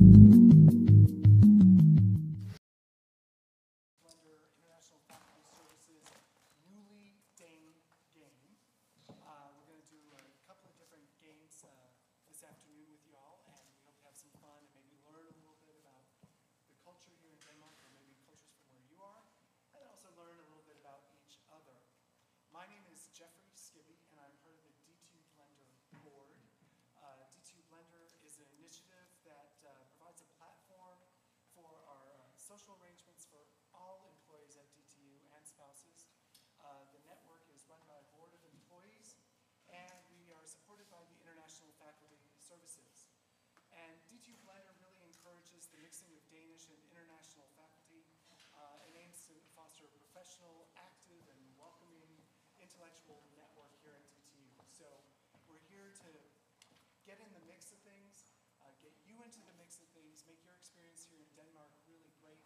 Blender International Faculty Services Newlywed Game. We're going to do a couple of different games this afternoon with you all, and we hope to have some fun and maybe learn a little bit about the culture here in Denmark, or maybe cultures from where you are, and also learn a little bit about each other. My name is Jeffrey Skibby, and I'm part of the DTU Blender board. DTU Blender is an initiative that provides a platform for our social arrangements for all employees at DTU and spouses. The network is run by a board of employees, and we are supported by the International Faculty Services. And DTU Blender really encourages the mixing of Danish and international faculty and aims to foster a professional, active, and welcoming intellectual network here at DTU. So we're here to get in the mix of things, get you into the mix of things, make your experience here in Denmark really great,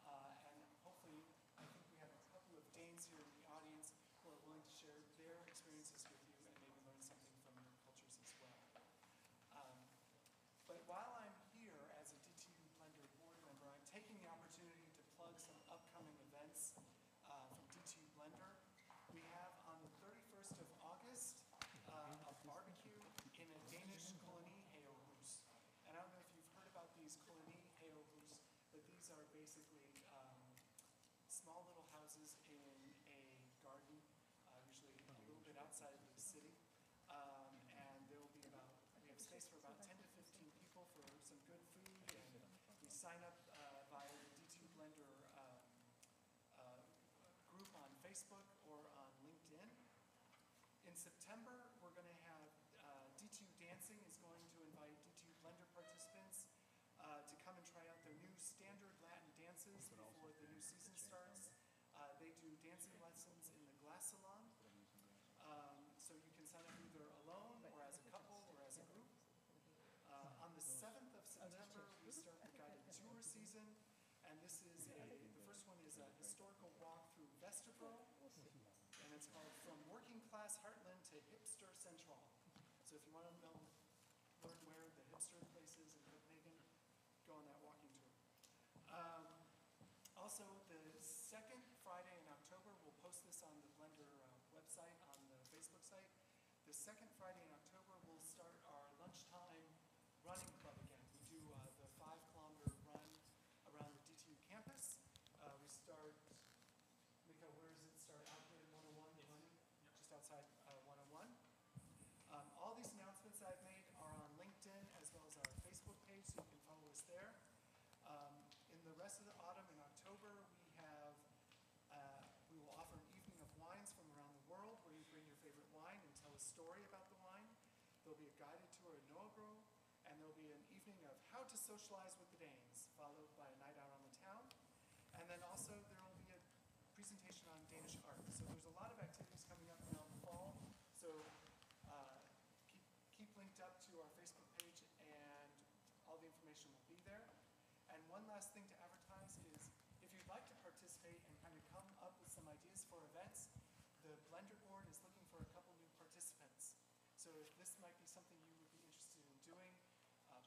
and hopefully, I think we have a couple of Danes here in the audience who are willing to share their experiences with you and maybe learn something from your cultures as well. But while I'm here as a DTU Blender board member, I'm taking the opportunity to plug some upcoming events from DTU Blender. We have on the 31st of August a barbecue in a Danish koloni hayehus. And I don't know if you've heard about these koloni hayehus, but these are basically small little houses in a garden, usually a little bit outside of the city. And there will be we have space for about 10 to 15 people for some good food, and we sign up via the DTU Blender group on Facebook or on LinkedIn. In September, we're going to have DTU Dancing is going to invite DTU Blender participants to come and try out their new standard Latin dances before the new season starts. They do dancing lessons in the glass salon. So you can sign up either alone or as a couple or as a group. On the 7th of September, we start the guided tour season, and this is the first one is a historical walk through Vesterbro, and it's called From Working Class Heartland to Hipster Central. So if you want to learn where the hipster place is in Copenhagen, go on that walking tour. Also, the second Friday in October, we'll post this on the Blender website, on the Facebook site. The second Friday in October, we'll start our lunchtime running club again. We do the 5-kilometer run around the DTU campus. We start, Mika, where does it start? Out here in 101, the running? Just outside 101. All these announcements I've made are on LinkedIn as well as our Facebook page, so you can follow us there. In the rest of the autumn, in October, we will offer an evening of wines from around the world, where you bring your favorite wine and tell a story about the wine. There'll be a guided tour in Nørrebro, and there'll be an evening of how to socialize with the Danes, followed by a night out on the town. And then also there will be a presentation on Danish art. So there's a lot of activities coming up now in the fall. So keep linked up to our Facebook page, and all the information will be there. And one last thing to advertise is, if you'd like to participate and kind of come up with some ideas for events, the Blender board is looking for a couple new participants. So if this might be something you would be interested in doing,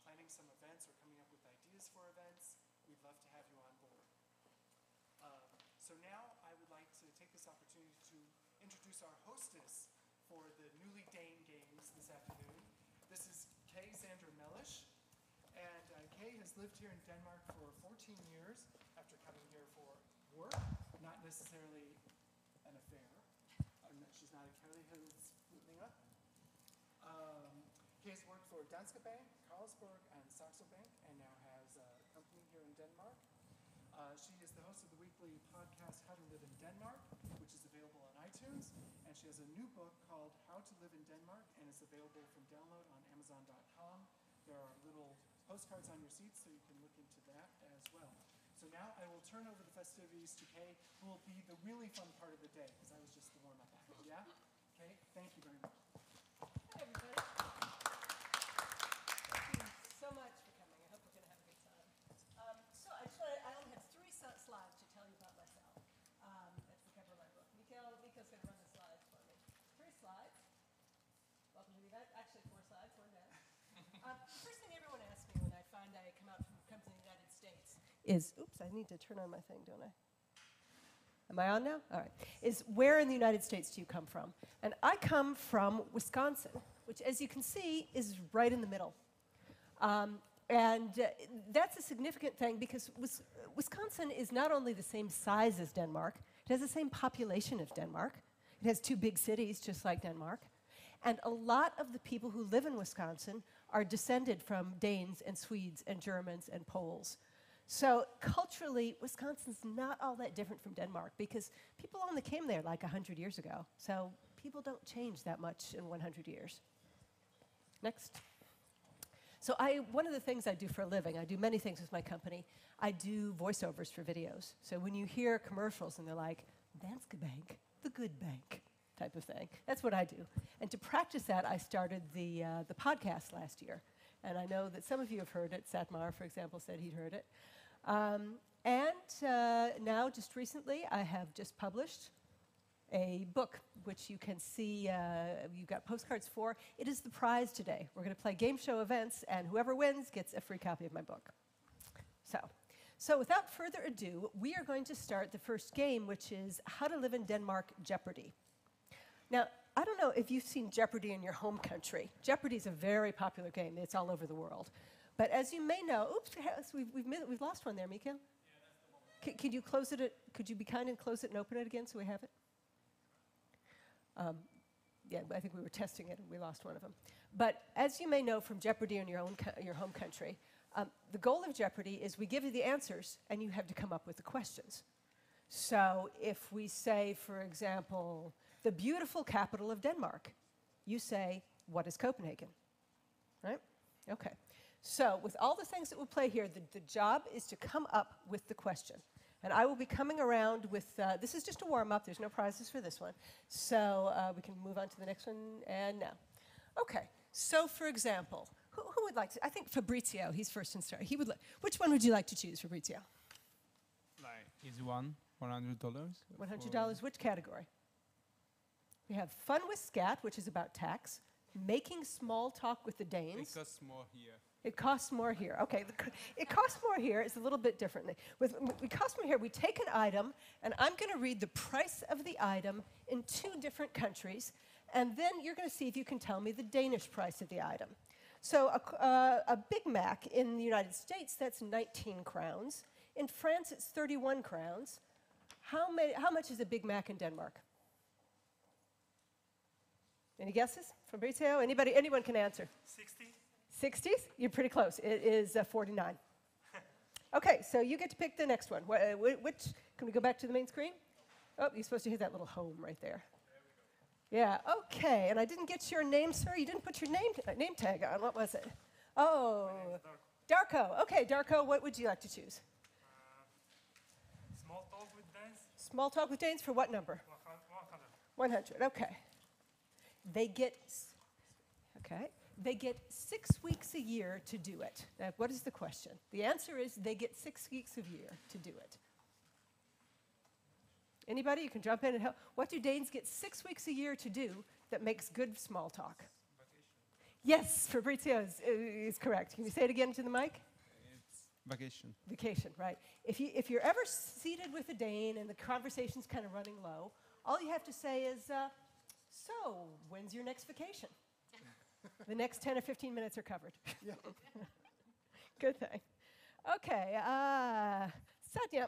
planning some events or coming up with ideas for events, we'd love to have you on board. So now I would like to take this opportunity to introduce our hostess for the Newlywed Games this afternoon. This is Kay Sander Mellish. And Kay has lived here in Denmark for 14 years after coming here for work, not necessarily an affair. She's not a kærlighedsflytninger. Kay has worked for Danske Bank, Carlsberg, and Saxo Bank, and now has a company here in Denmark. She is the host of the weekly podcast How to Live in Denmark, which is available on iTunes, and she has a new book called How to Live in Denmark, and it's available from download on Amazon.com. There are little postcards on your seats, so you can look into that as well. So now I will turn over the festivities to Kay, who will be the really fun part of the day, because I was just the warm-up act. Yeah? Kay, thank you very much. Hi, everybody. Thank you so much for coming. I hope we're going to have a good time. I only have 3 slides to tell you about myself. That's the cover of my book. Mika's going to run the slides for me. 3 slides. Welcome to the event. Actually, 4 slides, 1 down. The first thing everyone asks me when I find I come out from is, oops, I need to turn on my thing, don't I? Am I on now? All right. Is where in the United States do you come from? And I come from Wisconsin, which, as you can see, is right in the middle. That's a significant thing because Wisconsin is not only the same size as Denmark, it has the same population as Denmark. It has 2 big cities, just like Denmark. And a lot of the people who live in Wisconsin are descended from Danes and Swedes and Germans and Poles. So culturally, Wisconsin's not all that different from Denmark because people only came there like 100 years ago. So people don't change that much in 100 years. Next. So one of the things I do for a living, I do many things with my company, I do voiceovers for videos. So when you hear commercials and they're like, Danske Bank, the good bank, type of thing, that's what I do. And to practice that, I started the podcast last year. And I know that some of you have heard it. Satmar, for example, said he'd heard it. Now, just recently, I have just published a book, which you can see you've got postcards for. It is the prize today. We're going to play game show events, and whoever wins gets a free copy of my book. So without further ado, we are going to start the first game, which is How to Live in Denmark Jeopardy. Now, I don't know if you've seen Jeopardy in your home country. Jeopardy is a very popular game. It's all over the world. But as you may know, oops, we've lost one there, Mikael. Yeah, could you close it? Could you be kind and close it and open it again so we have it? Yeah, I think we were testing it and we lost one of them. But as you may know from Jeopardy in your home country, the goal of Jeopardy is we give you the answers and you have to come up with the questions. So if we say, for example, the beautiful capital of Denmark, you say, what is Copenhagen? Right? Okay. So with all the things that we'll play here, the job is to come up with the question. And I will be coming around with, this is just a warm-up, there's no prizes for this one. So we can move on to the next one, and now. Okay, so for example, who would like to, I think Fabrizio, he's first and start. Which one would you like to choose, Fabrizio? Like, easy one, $100. $100, which category? We have Fun with Scat, which is about tax, Making Small Talk with the Danes. It costs more here. It costs more here. Okay, it costs more here is a little bit differently. With it costs more here, we take an item, and I'm going to read the price of the item in 2 different countries, and then you're going to see if you can tell me the Danish price of the item. So a Big Mac in the United States, that's 19 crowns. In France, it's 31 crowns. How much is a Big Mac in Denmark? Any guesses? Fabrizio? Anyone can answer. 60? 60s? You're pretty close. It is 49. Okay, so you get to pick the next one. Can we go back to the main screen? Oh, you're supposed to hit that little home right there. Yeah, okay. And I didn't get your name, sir. You didn't put your name tag on. What was it? Oh, Darko. Okay, Darko, what would you like to choose? Small talk with Danes? Small talk with Danes for what number? 100. 100, okay. They get 6 weeks a year to do it. Now, what is the question? The answer is they get 6 weeks a year to do it. Anybody? You can jump in and help. What do Danes get 6 weeks a year to do that makes good small talk? Vacation. Yes, Fabrizio is correct. Can you say it again to the mic? It's vacation. Vacation, right. If you're ever seated with a Dane and the conversation's kind of running low, all you have to say is, so, when's your next vacation? The next 10 or 15 minutes are covered. Yeah. Good thing. Okay, Satya,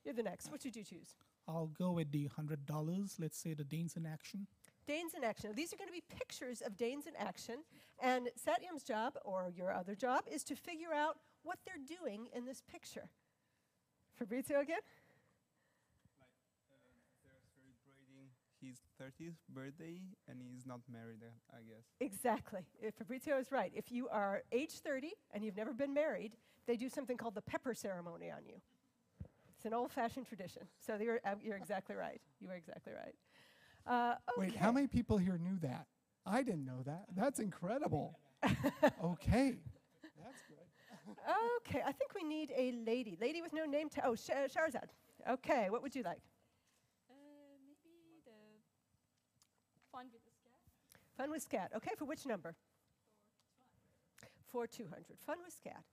you're the next. What should you choose? I'll go with the $100. Let's say the Danes in action. Danes in action. Now, these are going to be pictures of Danes in action, and Satyam's job, or your other job, is to figure out what they're doing in this picture. Fabrizio again? His 30th birthday, and he's not married, I guess. Exactly. Fabrizio is right. If you are age 30 and you've never been married, they do something called the pepper ceremony on you. It's an old-fashioned tradition. So you're exactly right. You are exactly right. Okay. Wait, how many people here knew that? I didn't know that. That's incredible. Okay. That's good. Okay, I think we need a lady. Lady with no name tag. Oh, Shahrazad. Okay, what would you like? Maybe the Fun with the Scat. Fun with Scat. Okay, for which number? For 200. Fun with Scat.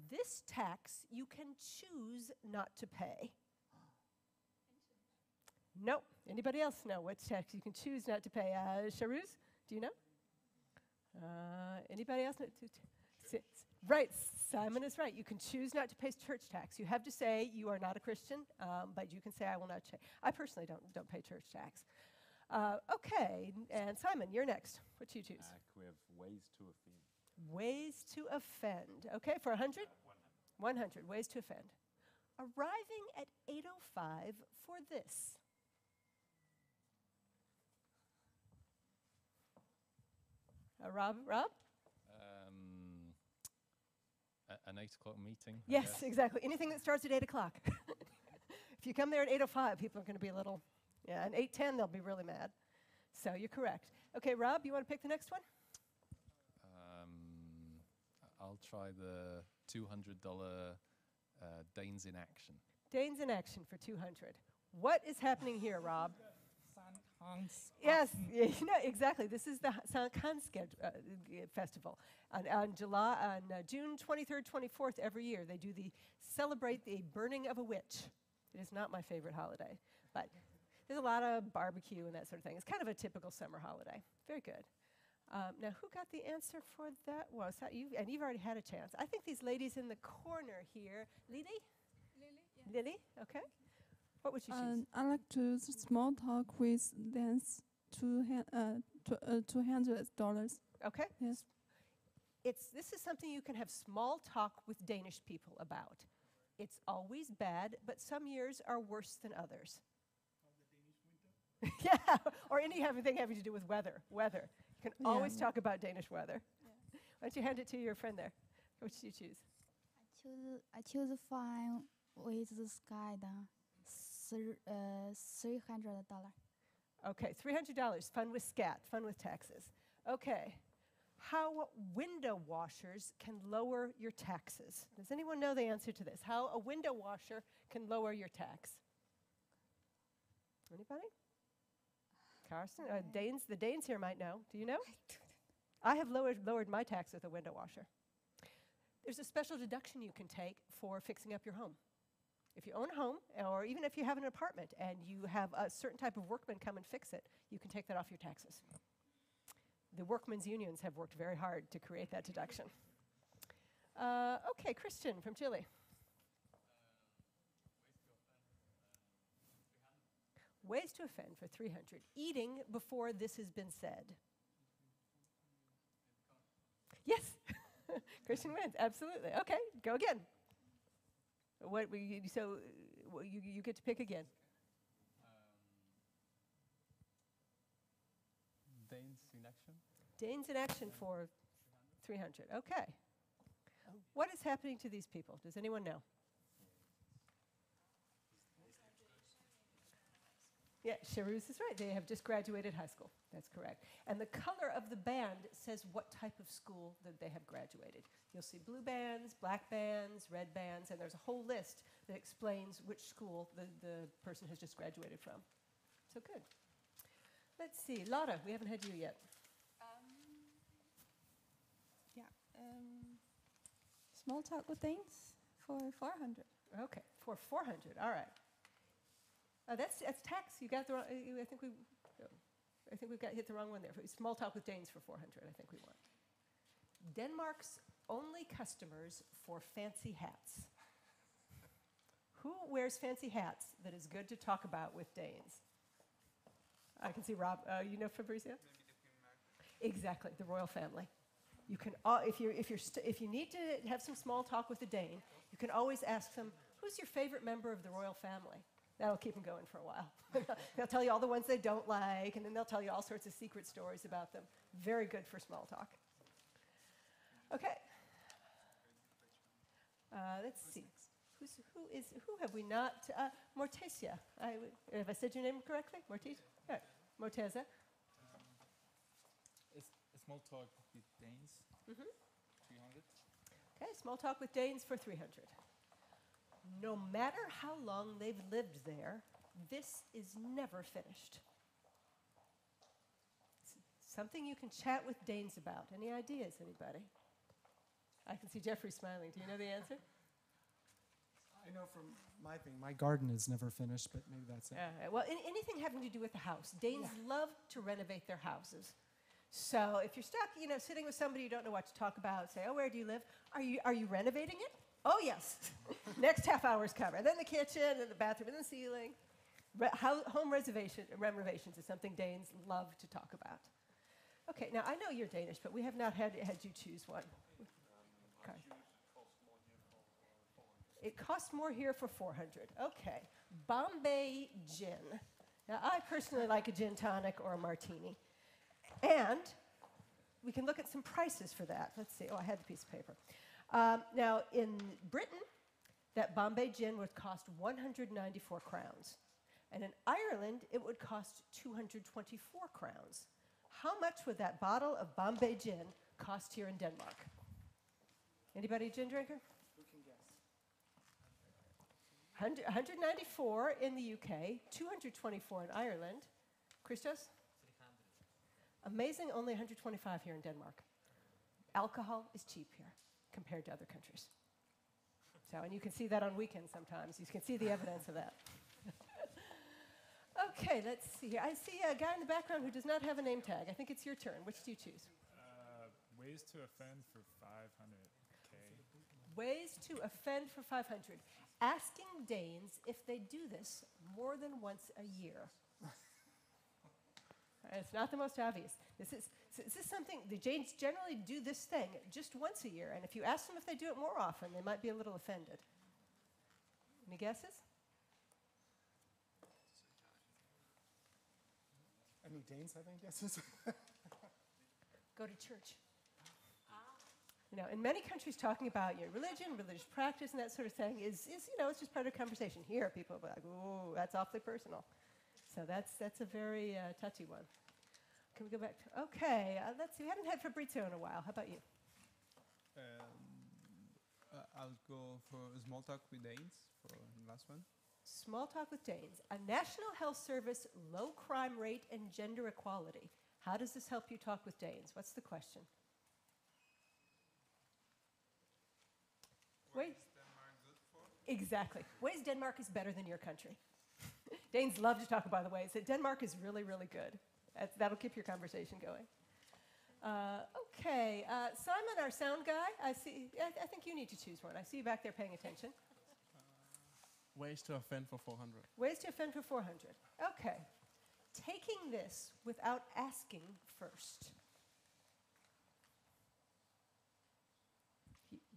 This tax you can choose not to pay. No. Anybody else know what tax you can choose not to pay? Charuz, do you know? Anybody else know? Right, Simon is right. You can choose not to pay church tax. You have to say you are not a Christian, but you can say I will not. I personally don't pay church tax. Okay, and Simon, you're next. What do you choose? We have ways to offend. Ways to offend. Okay, for 100? 100, ways to offend. Arriving at 8:05 for this. Rob? An 8 o'clock meeting. I Yes, guess. exactly. Anything that starts at 8 o'clock. If you come there at 8:05, people are going to be a little, yeah, and 8:10, they'll be really mad. So you're correct. Okay, Rob, you want to pick the next one? I'll try the $200 Danes in action. Danes in action for 200. What is happening here, Rob? Hans. Yes, yeah, you know, exactly. This is the Sankt festival. On June 23rd, 24th every year, they do celebrate the burning of a witch. It is not my favorite holiday, but there's a lot of barbecue and that sort of thing. It's kind of a typical summer holiday. Very good. Now, who got the answer for that? Was that you? And you've already had a chance. I think these ladies in the corner here. Lily? Lily, okay. What would you choose? I like to small talk with dance $200. Okay. Yes. This is something you can have small talk with Danish people about. It's always bad, but some years are worse than others. Yeah, or anything having to do with weather. You can always talk about Danish weather. Why don't you hand it to your friend there? What should you choose? I choose fine with the sky down. $300. Okay, $300. Fun with scat, fun with taxes. Okay. How window washers can lower your taxes. Does anyone know the answer to this? How a window washer can lower your tax? Anybody? Carsten? The Danes here might know. Do you know? I have lowered my tax with a window washer. There's a special deduction you can take for fixing up your home. If you own a home, or even if you have an apartment and you have a certain type of workman come and fix it, you can take that off your taxes. The workmen's unions have worked very hard to create that deduction. Okay, Christian from Chile. Ways to offend for 300. Eating before this has been said. Yes, Christian wins, absolutely. Okay, go again. You get to pick again. Danes in action. Danes in action for 300. Okay. What is happening to these people? Does anyone know? Yeah, Charuz is right. They have just graduated high school. That's correct. And the color of the band says what type of school that they have graduated. You'll see blue bands, black bands, red bands, and there's a whole list that explains which school the person has just graduated from. So good. Let's see. Lotta, we haven't had you yet. Small talk with Danes for 400. Okay, for 400. All right. That's tax. You got the wrong. I think we've hit the wrong one there. Small talk with Danes for 400. I think we want. Denmark's only customers for fancy hats. Who wears fancy hats that is good to talk about with Danes? I can see Rob. You know Fabrizio? Exactly, the royal family. You can, if you need to have some small talk with a Dane, you can always ask them, "Who's your favorite member of the royal family?" That'll keep them going for a while. They'll tell you all the ones they don't like, and then they'll tell you all sorts of secret stories about them. Very good for small talk. Okay. Let's see. Who have we not? Mortesia. Have I said your name correctly? Mortesia? Yeah. Morteza. A small talk with Danes. 300. Okay, small talk with Danes for 300. No matter how long they've lived there, this is never finished. It's something you can chat with Danes about. Any ideas, anybody? I can see Jeffrey smiling. Do you know the answer? I know from my thing, my garden is never finished, but maybe that's it. Well, anything having to do with the house. Danes love to renovate their houses. So if you're stuck, sitting with somebody you don't know what to talk about, say, oh, where do you live? Are you renovating it? Oh, yes. Next half hour is covered. Then the kitchen and the bathroom and the ceiling. Home renovations is something Danes love to talk about. Okay, now I know you're Danish, but we have not had you choose one. Okay. It costs more here for 400. Okay. Bombay gin. Now, I personally like a gin tonic or a martini. And we can look at some prices for that. Let's see. Oh, I had the piece of paper. Now, in Britain, that Bombay gin would cost 194 crowns. And in Ireland, it would cost 224 crowns. How much would that bottle of Bombay gin cost here in Denmark? Anybody a gin drinker? Who can guess? 194 in the UK, 224 in Ireland. Christos? Amazing, only 125 here in Denmark. Alcohol is cheap here compared to other countries. So, and you can see that on weekends sometimes. You can see the evidence of that. Okay, let's see here. I see a guy in the background who does not have a name tag. I think it's your turn. Which do you choose? Ways to offend for 500K. Ways to offend for 500. Asking Danes if they do this more than once a year. It's not the most obvious. This is something, the Danes generally do this thing just once a year, and if you ask them if they do it more often, they might be a little offended. Any guesses? Any Danes having guesses? Go to church. In many countries, talking about religion, religious practice, and that sort of thing is it's just part of conversation. Here, people will be like, "Ooh, that's awfully personal." So that's a very touchy one. Can we go back to? Okay, let's see. We haven't had Fabrizio in a while. How about you? I'll go for small talk with Danes for the last one. Small talk with Danes. A National Health Service, low crime rate, and gender equality. How does this help you talk with Danes? What's the question? Wait. Denmark good for? Exactly. Ways Denmark is better than your country. Danes love to talk about the ways that Denmark is really, really good. That'll keep your conversation going. Okay, Simon, our sound guy, I think you need to choose one. I see you back there paying attention. Ways to offend for 400. Ways to offend for 400. Okay. Taking this without asking first.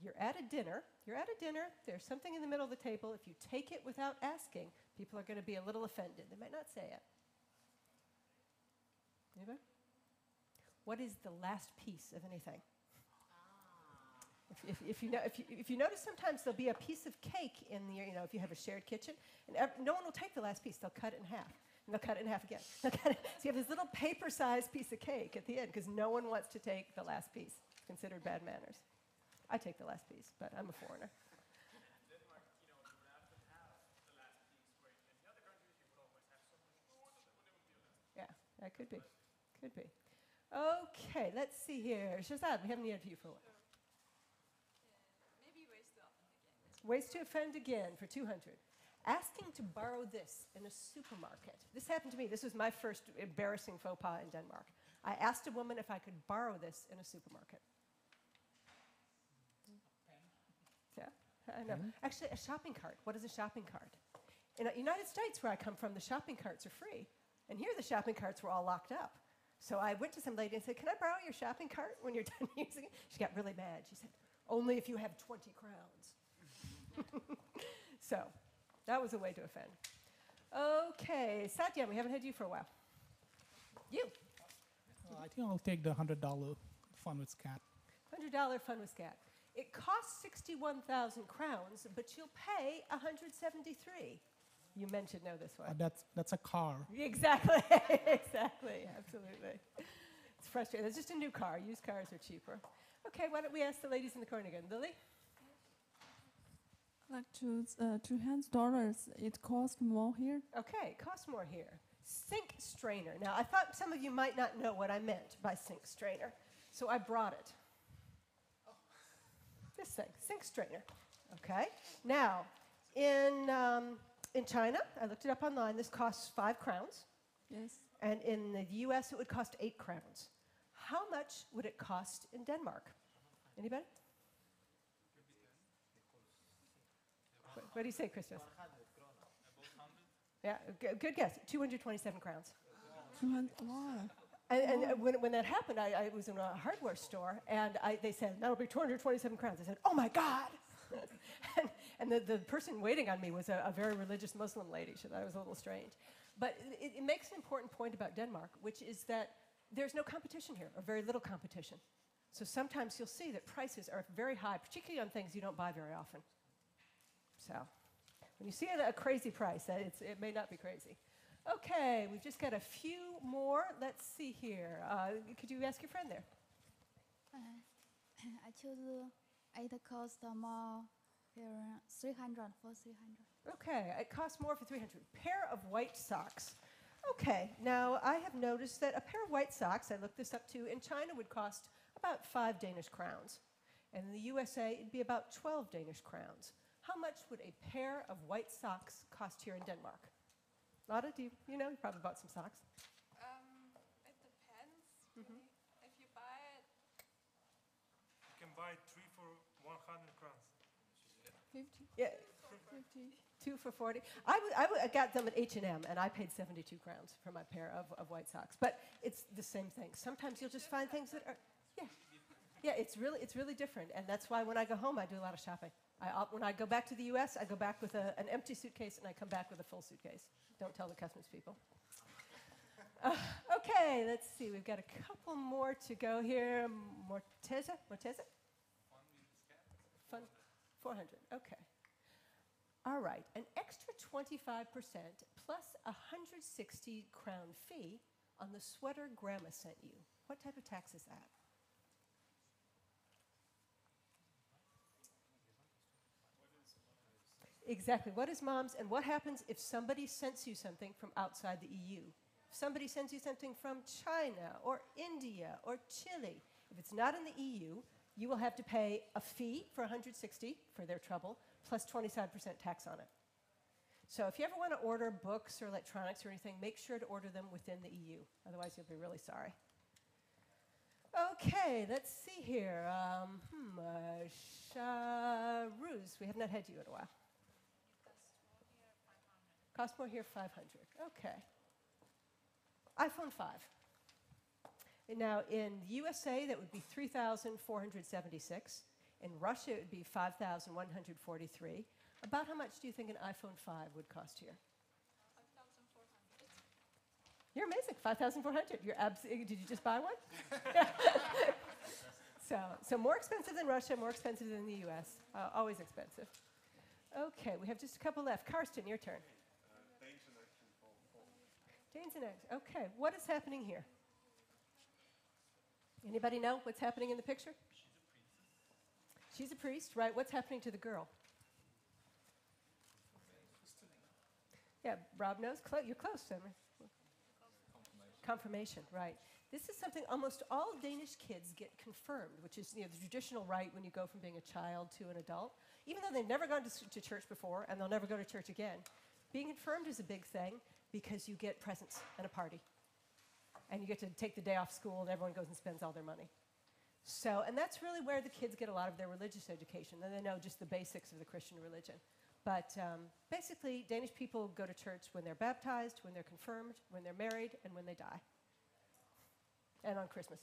You're at a dinner. There's something in the middle of the table. If you take it without asking, people are going to be a little offended. They might not say it. Anybody? What is the last piece of anything? If you notice, sometimes there'll be a piece of cake in the, if you have a shared kitchen, and no one will take the last piece. They'll cut it in half, and they'll cut it in half again. So you have this little paper-sized piece of cake at the end because no one wants to take the last piece. It's considered bad manners. I take the last piece, but I'm a foreigner. Denmark, you would have to have the last piece, where in the other countries you would always have so much food that there would never be a last. Yeah, that could be. Could be. Okay, let's see here. Shazad, we haven't yet you for a while. Maybe ways to offend again. Ways to offend again for 200. Asking to borrow this in a supermarket. This happened to me. This was my first embarrassing faux pas in Denmark. I asked a woman if I could borrow this in a supermarket. Yeah, I know. Actually, a shopping cart. What is a shopping cart? In the United States, where I come from, the shopping carts are free. And here, the shopping carts were all locked up. So I went to some lady and said, "Can I borrow your shopping cart when you're done using it?" She got really mad. She said, "Only if you have 20 crowns." So that was a way to offend. Okay, Satya, we haven't had you for a while. You. I think I'll take the $100 fun with scat. $100 fun with scat. It costs 61,000 crowns, but you'll pay 173. You mentioned know this one. That's a car. Exactly, exactly, absolutely. It's frustrating. It's just a new car. Used cars are cheaper. Okay, why don't we ask the ladies in the corner again. Lily? I'd like to choose $200. It costs more here. Okay, costs more here. Sink strainer. Now, I thought some of you might not know what I meant by sink strainer, so I brought it. This thing, sink straightener. Okay. Now, in China, I looked it up online. This costs 5 crowns, Yes. and in the U.S. it would cost 8 crowns. How much would it cost in Denmark? Anybody? What do you say, Christos? Yeah, good guess. 227 crowns. 200. Wow. And when that happened, I was in a hardware store, and they said, that'll be 227 crowns. I said, oh my God! and the person waiting on me was a very religious Muslim lady. She thought it was a little strange. But it makes an important point about Denmark, which is that there's no competition here, or very little competition. So sometimes you'll see that prices are very high, particularly on things you don't buy very often. So when you see a crazy price, it may not be crazy. Okay, we've just got a few more. Let's see here. Could you ask your friend there? I choose it cost more for 300 for 300. Okay, it costs more for 300. Pair of white socks. Okay, now I have noticed that a pair of white socks, I looked this up too, in China would cost about 5 Danish crowns. And in the USA, it'd be about 12 Danish crowns. How much would a pair of white socks cost here in Denmark? Lotta, you know, you probably bought some socks. It depends. Really. If you buy it, You can buy 3 for 100 crowns. 50. Yeah. 50. 2 for 40. I got them at H&M, and I paid 72 crowns for my pair of white socks. But it's the same thing. Sometimes you'll just find things that are, yeah, it's really different. And that's why when I go home, I do a lot of shopping. When I go back to the U.S., I go back with an empty suitcase, and I come back with a full suitcase. Don't tell the customs people. Okay, let's see. We've got a couple more to go here. Morteza? Fun 400. Okay. All right. An extra 25% plus a 160 crown fee on the sweater Grandma sent you. What type of tax is that? Exactly. What is mom's, and what happens if somebody sends you something from outside the EU? If somebody sends you something from China or India or Chile, if it's not in the EU, you will have to pay a fee for 160 for their trouble, plus 25% tax on it. So if you ever want to order books or electronics or anything, make sure to order them within the EU. Otherwise, you'll be really sorry. Okay, let's see here. Ruse, we have not had you in a while. Cost more here, 500. Okay. iPhone 5. And now, in the USA, that would be 3,476. In Russia, it would be 5,143. About how much do you think an iPhone 5 would cost here? 5,400. You're amazing, 5,400. Did you just buy one? So more expensive than Russia, more expensive than the US. Always expensive. Okay, we have just a couple left. Karsten, your turn. Danes in action. Okay, what is happening here? Anybody know what's happening in the picture? She's a priest, right? What's happening to the girl? Yeah, Rob knows. You're close, Summer. Confirmation, right. This is something almost all Danish kids get confirmed, which is the traditional rite when you go from being a child to an adult. Even though they've never gone to church before, and they'll never go to church again, being confirmed is a big thing because you get presents and a party. And you get to take the day off school, and everyone goes and spends all their money. So, and that's really where the kids get a lot of their religious education. Then they know just the basics of the Christian religion. But basically, Danish people go to church when they're baptized, when they're confirmed, when they're married, and when they die. And on Christmas.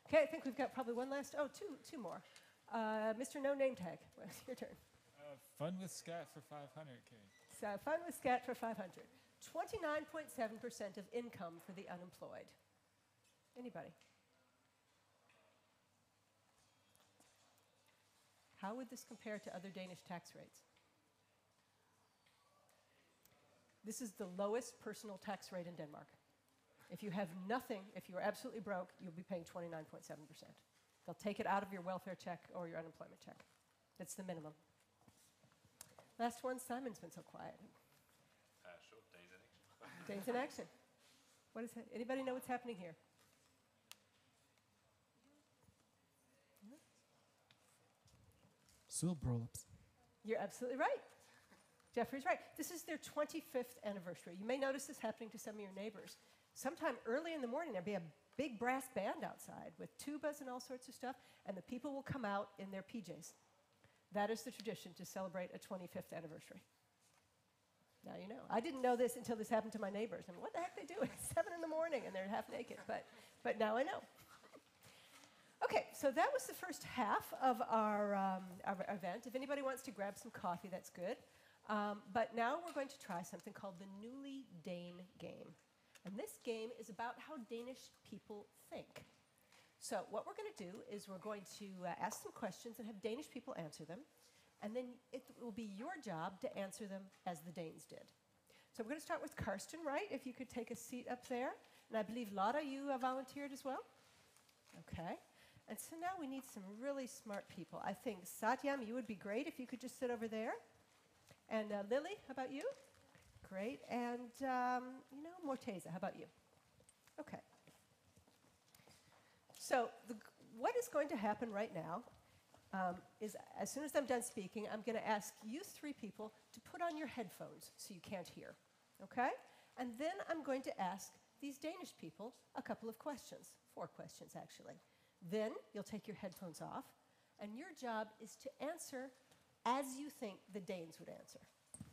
Okay, I think we've got probably one last, two more. Mr. No Name Tag, your turn. Fun with Scat for 500K. So fun with Scat for 500. 29.7% of income for the unemployed. Anybody? How would this compare to other Danish tax rates? This is the lowest personal tax rate in Denmark. If you have nothing, if you're absolutely broke, you'll be paying 29.7%. They'll take it out of your welfare check or your unemployment check. That's the minimum. Last one, Simon's been so quiet. Sure, Days in Action. Days in action. What is it? Anybody know what's happening here? Sølvbryllups. You're absolutely right. Jeffrey's right. This is their 25th anniversary. You may notice this happening to some of your neighbors. Sometime early in the morning, there'll be a big brass band outside with tubas and all sorts of stuff, and the people will come out in their PJs. That is the tradition to celebrate a 25th anniversary. Now you know. I didn't know this until this happened to my neighbors. I mean, what the heck are they doing? It's 7 in the morning and they're half naked, but now I know. Okay, so that was the first half of our event. If anybody wants to grab some coffee, that's good. But now we're going to try something called the Newlywed Game. And this game is about how Danish people think. So what we're going to do is we're going to ask some questions and have Danish people answer them. And then it will be your job to answer them as the Danes did. So we're going to start with Karsten, right? If you could take a seat up there. And I believe, Lotta, you volunteered as well? Okay. And so now we need some really smart people. I think, Satyam, you would be great if you could just sit over there. And Lily, how about you? Great. And, Morteza, how about you? Okay. So what is going to happen right now is as soon as I'm done speaking, I'm going to ask you 3 people to put on your headphones so you can't hear, okay? And then I'm going to ask these Danish people a couple of questions, 4 questions actually. Then you'll take your headphones off, and your job is to answer as you think the Danes would answer.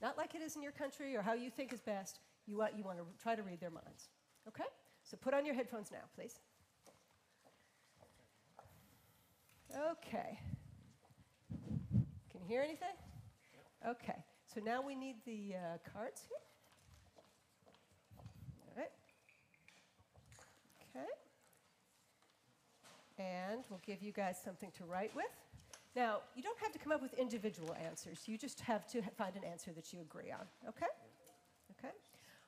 Not like it is in your country or how you think is best. You want to try to read their minds, okay? So put on your headphones now, please. Okay. Can you hear anything? Okay. So now we need the cards here. All right. Okay. And we'll give you guys something to write with. Now, you don't have to come up with individual answers. You just have to find an answer that you agree on. Okay? Okay.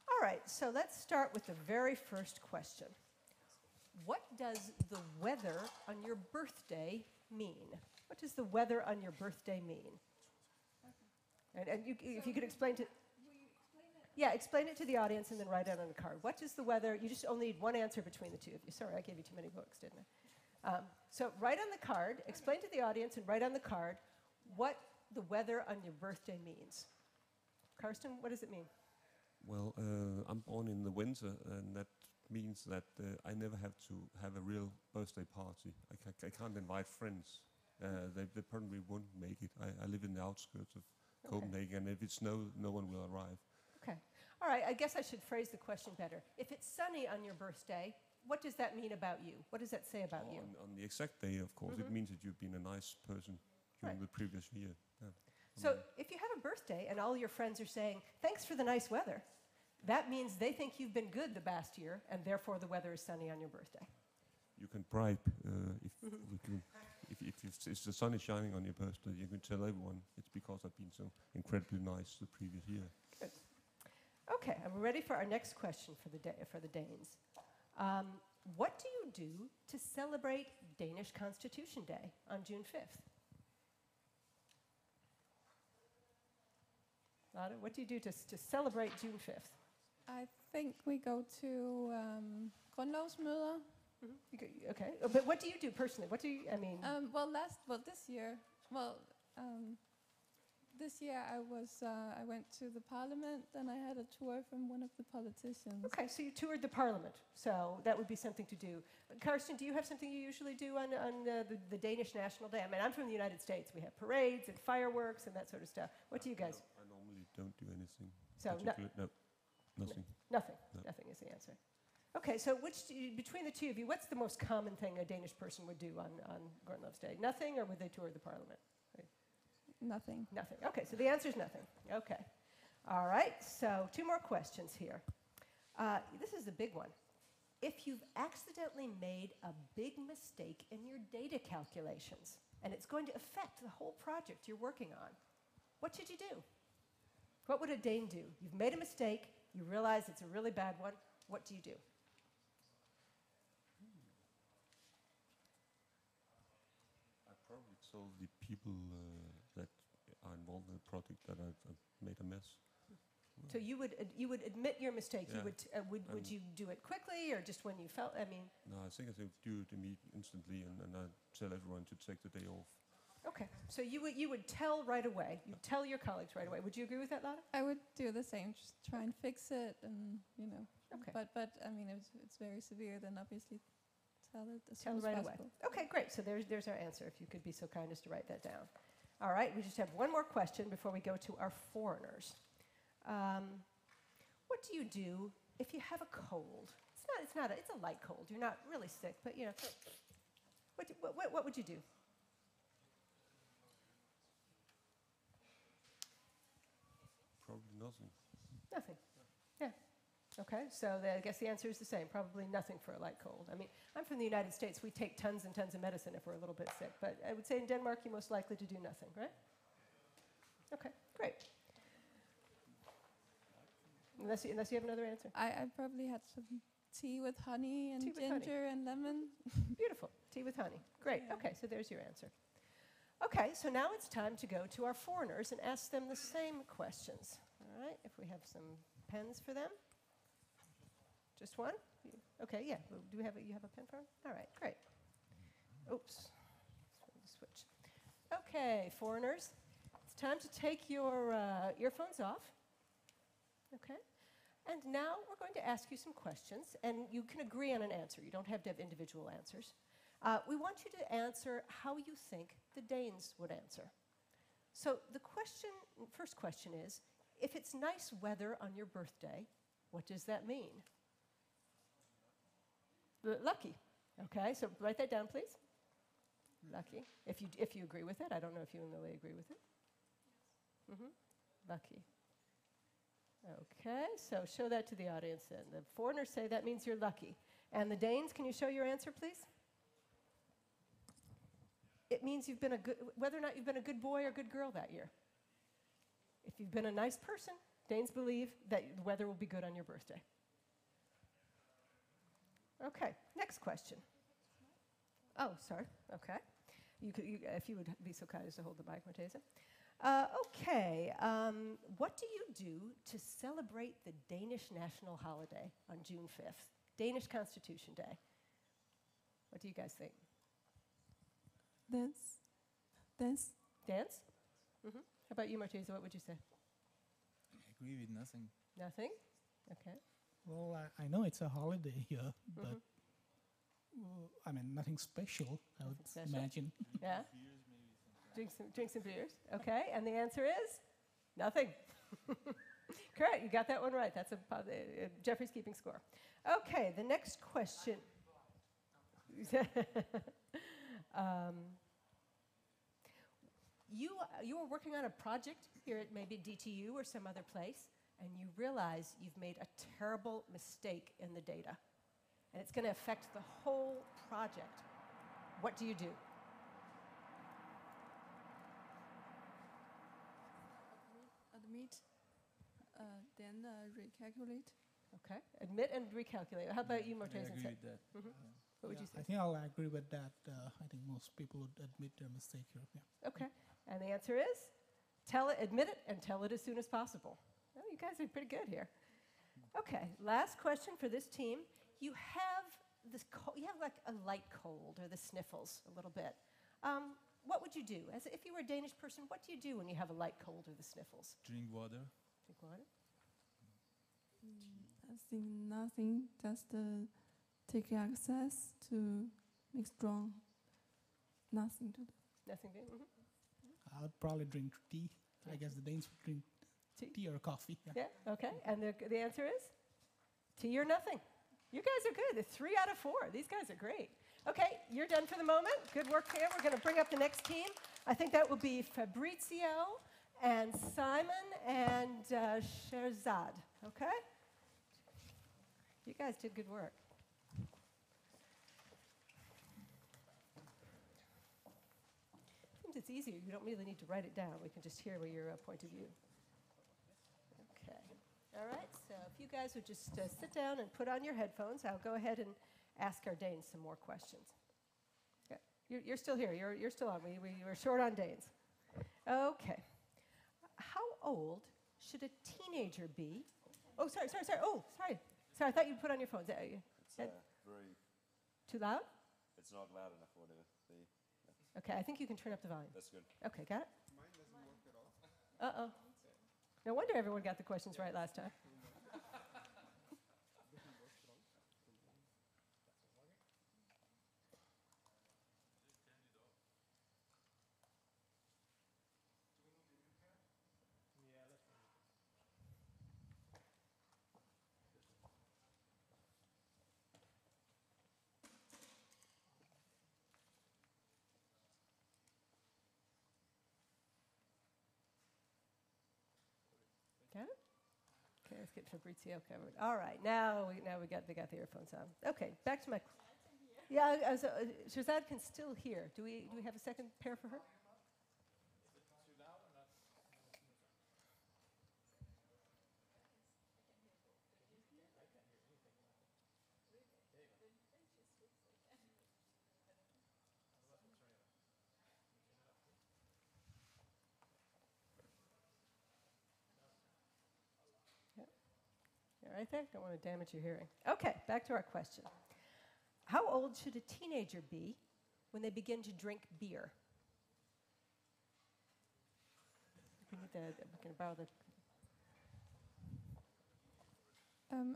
All right. So let's start with the very first question. What does the weather on your birthday mean? What does the weather on your birthday mean? And if you could explain to... Yeah, explain it to the audience and then write it on the card. What does the weather... You just only need one answer between the two of you. Sorry, I gave you too many books, didn't I? So write on the card, explain to the audience and write on the card what the weather on your birthday means. Karsten, what does it mean? Well, I'm born in the winter, and that means that I never have to have a real birthday party. I can't invite friends. They probably won't make it. I live in the outskirts of Copenhagen, and if it snows, no one will arrive. Okay. All right, I guess I should phrase the question better. If it's sunny on your birthday, what does that mean about you? What does that say about you? On the exact day, of course, it means that you've been a nice person during the previous year. Yeah. So if you have a birthday and all your friends are saying, thanks for the nice weather, that means they think you've been good the past year, and therefore the weather is sunny on your birthday. You can bribe if the sun is shining on your birthday. You can tell everyone it's because I've been so incredibly nice the previous year. Good. Okay, I'm ready for our next question for the Danes. What do you do to celebrate Danish Constitution Day on June 5th? Lotta, what do you do to celebrate June 5th? I think we go to grundlovsmøder. Okay, but what do you do personally? What do you, I mean? This year I went to the parliament and I had a tour from one of the politicians. Okay, so you toured the parliament, so that would be something to do. Karsten, do you have something you usually do on the Danish National Day? I mean, I'm from the United States. We have parades and fireworks and that sort of stuff. What do you guys? I normally don't do anything. So nothing. Nothing. No. Nothing is the answer. Okay, so between the two of you, what's the most common thing a Danish person would do on Grundlov's Day? Nothing, or would they tour the parliament? Nothing. Nothing. Okay, so the answer is nothing. Okay. All right, so 2 more questions here. This is a big one. If you've accidentally made a big mistake in your data calculations, and it's going to affect the whole project you're working on, what should you do? What would a Dane do? You've made a mistake, you realize it's a really bad one, what do you do? I probably told the people that are involved in the project that I've made a mess. So you would admit your mistake. Yeah. Would you do it quickly or just when you felt? I mean. No, I think I would do it instantly, and I tell everyone to take the day off. Okay, so you would tell right away. You'd tell your colleagues right away. Would you agree with that, Lada? I would do the same, just try and fix it, and you know. Okay. But I mean, if it's very severe, then obviously tell it as Tell soon as right possible. away. Okay, great. So there's our answer. If you could be so kind as to write that down. All right. We just have one more question before we go to our foreigners. What do you do if you have a cold? It's a light cold. You're not really sick, but you know. What would you do? Probably nothing. Nothing. Yeah. Okay, so I guess the answer is the same. Probably nothing for a light cold. I mean, I'm from the United States. We take tons and tons of medicine if we're a little bit sick. But I would say in Denmark, you're most likely to do nothing, right? Okay, great. Unless you have another answer. I probably had some tea with honey and Tea with honey. ginger and lemon. Beautiful. Tea with honey. Great. Yeah. Okay, so there's your answer. Okay, so now it's time to go to our foreigners and ask them the same questions. All right, if we have some pens for them. Just one? Okay, yeah. Do you have a pen for them? All right, great. Oops. Switch. Okay, foreigners, it's time to take your earphones off. Okay. And now we're going to ask you some questions, and you can agree on an answer. You don't have to have individual answers. We want you to answer how you think the Danes would answer. So the first question is, if it's nice weather on your birthday, what does that mean? Lucky. Okay, so write that down, please. Lucky. If you agree with it. I don't know if you and Lily agree with it. Mm-hmm. Lucky. Okay, so show that to the audience then. The foreigners say that means you're lucky. And the Danes, can you show your answer, please? It means you've been whether or not you've been a good boy or good girl that year. If you've been a nice person, Danes believe that the weather will be good on your birthday. Okay, next question. Oh, sorry. Okay. If you would be so kind as to hold the mic, Marteza. Okay, what do you do to celebrate the Danish national holiday on June 5th? Danish Constitution Day. What do you guys think? Dance. Dance. Dance? Mm-hmm. How about you, Marteza? What would you say? I agree with nothing. Nothing? Okay. Well, I know it's a holiday here, but I mean, nothing special, I would imagine. Yeah? Drink some beers. Okay, and the answer is nothing. Correct, you got that one right. That's Jeffrey's keeping score. Okay, the next question. You were working on a project here at maybe DTU or some other place, and you realize you've made a terrible mistake in the data, and it's going to affect the whole project. What do you do? Admit, then recalculate. Okay, admit and recalculate. How about you, Marteza? I agree with that. Mm-hmm. What would you say? I think I'll agree with that. I think most people would admit their mistake here. Yeah. Okay, and the answer is admit it and tell it as soon as possible. Oh, you guys are pretty good here. Okay, last question for this team. You have like a light cold or the sniffles a little bit. What would you do? If you were a Danish person, what do you do when you have a light cold or the sniffles? Drink water. Drink water? I think nothing, just take access to make strong. Nothing to do. Nothing to do? Mm-hmm. I would probably drink tea. I guess the Danes would drink tea or coffee. Yeah, okay. And the answer is tea or nothing. You guys are good. It's 3 out of 4. These guys are great. Okay, you're done for the moment. Good work here. We're going to bring up the next team. I think that will be Fabrizio and Simon and Sherzad. Okay? You guys did good work. Seems it's easier. You don't really need to write it down. We can just hear your point of view. Okay. All right, so if you guys would just sit down and put on your headphones, I'll go ahead and ask our Danes some more questions. Okay. You're still here. You're still on. We were short on Danes. Okay. How old should a teenager be? Oh, sorry. Oh, sorry. Sorry, I thought you put on your phones. It's very... Too loud? It's not loud enough, whatever. Okay, I think you can turn up the volume. That's good. Okay, got it? Mine doesn't work at all. Uh-oh. No wonder everyone got the questions right last time. Got it? Okay, let's get Fabrizio covered. All right, now we got the earphones on. Okay, back to my. Yeah, Shazad can still hear. Do we have a second pair for her? Right there. Don't want to damage your hearing. Okay, back to our question. How old should a teenager be when they begin to drink beer? We can borrow the.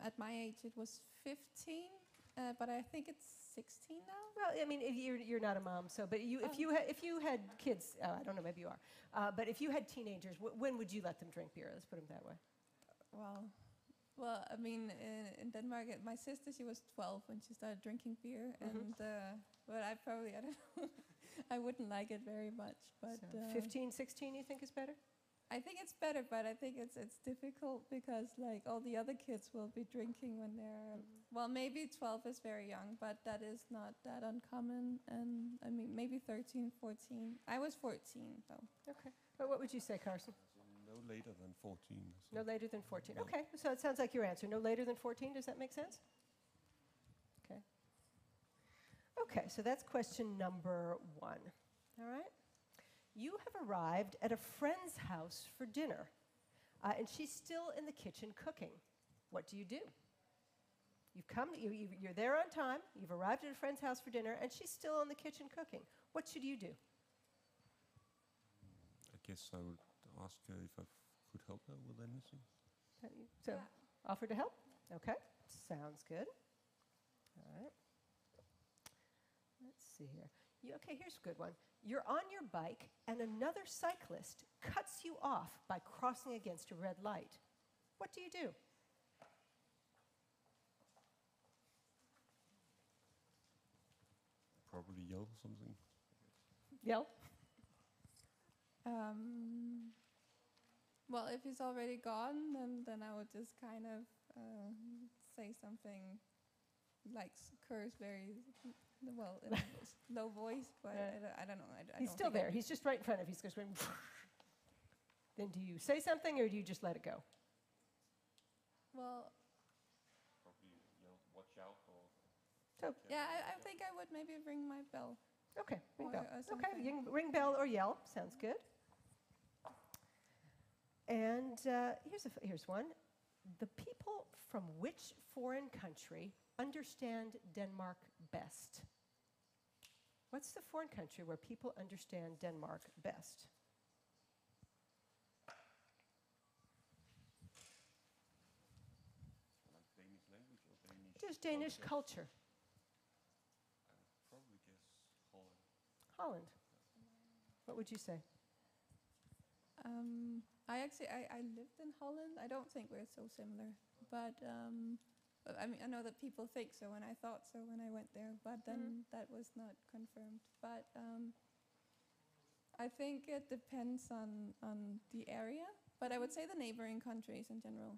At my age, it was 15, but I think it's 16 now. Well, I mean, if you're not a mom, so but if you had kids, I don't know, maybe you are. But if you had teenagers, when would you let them drink beer? Let's put them that way. Well, I mean, in Denmark, my sister, she was 12 when she started drinking beer, and but I don't know, I wouldn't like it very much. But so 15, 16, you think is better? I think it's better, but I think it's difficult because like all the other kids will be drinking when they're well, maybe 12 is very young, but that is not that uncommon. And I mean, maybe 13, 14. I was 14 though. Okay. Well, what would you say, Carson? No later than 14. No later than 14. Okay, so it sounds like your answer. No later than 14. Does that make sense? Okay. Okay, so that's question number 1. All right. You have arrived at a friend's house for dinner, and she's still in the kitchen cooking. What do? You've come. You're there on time. You've arrived at a friend's house for dinner, and she's still in the kitchen cooking. What should you do? I guess I would ask her if I could help her with anything. So, offer to help? Okay, sounds good. All right. Let's see here. Okay, here's a good one. You're on your bike, and another cyclist cuts you off by crossing against a red light. What do you do? Probably yell something. Yell? Well, if he's already gone, then I would just kind of say something like curse very well in a low voice, but I don't know. He's still there. He's just right in front of you. He's going. Then do you say something, or do you just let it go? Well, probably yell, watch out, or. So, yeah, I think I would maybe ring my bell. Okay, ring bell. Or Okay, you can ring bell or yell. Sounds good. And here's one. The people from which foreign country understand Denmark best? What's the foreign country where people understand Denmark best? Like Danish language or Danish? Just Danish culture. I would probably guess Holland. Holland. What would you say? I lived in Holland. I don't think we're so similar, but I mean, I know that people think so, and I thought so when I went there, but then that was not confirmed. But I think it depends on the area, but I would say the neighboring countries in general,